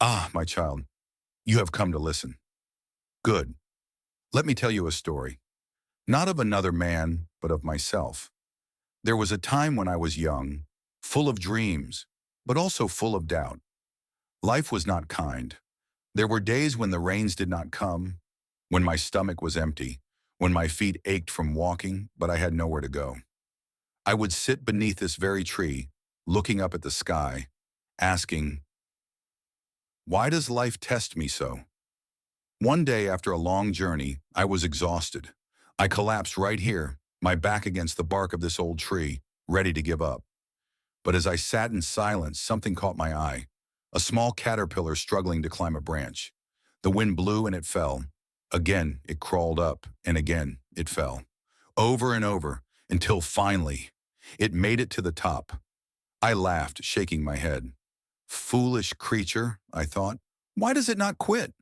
Ah, my child, you have come to listen. Good. Let me tell you a story, not of another man, but of myself. There was a time when I was young, full of dreams, but also full of doubt. Life was not kind. There were days when the rains did not come, when my stomach was empty, when my feet ached from walking, but I had nowhere to go. I would sit beneath this very tree, looking up at the sky, asking, why does life test me so? One day after a long journey, I was exhausted. I collapsed right here, my back against the bark of this old tree, ready to give up. But as I sat in silence, something caught my eye. A small caterpillar struggling to climb a branch. The wind blew and it fell. Again, it crawled up, and again, it fell. Over and over, until finally, it made it to the top. I laughed, shaking my head. Foolish creature, I thought. Why does it not quit?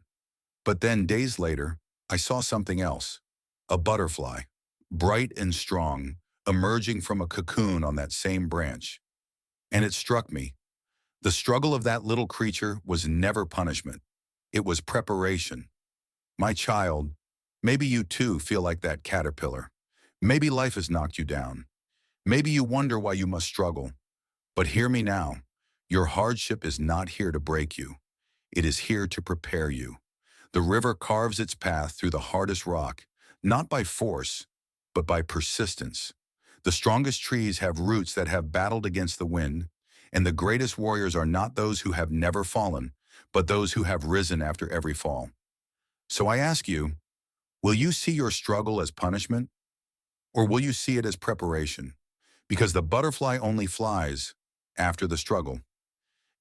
But then, days later, I saw something else. A butterfly, bright and strong, emerging from a cocoon on that same branch. And it struck me. The struggle of that little creature was never punishment. It was preparation. My child, maybe you too feel like that caterpillar. Maybe life has knocked you down. Maybe you wonder why you must struggle. But hear me now. Your hardship is not here to break you. It is here to prepare you. The river carves its path through the hardest rock, not by force, but by persistence. The strongest trees have roots that have battled against the wind, and the greatest warriors are not those who have never fallen, but those who have risen after every fall. So I ask you, will you see your struggle as punishment, or will you see it as preparation? Because the butterfly only flies after the struggle.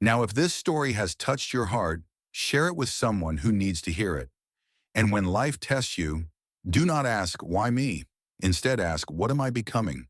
Now, if this story has touched your heart, share it with someone who needs to hear it. And when life tests you, do not ask, why me? Instead ask, what am I becoming?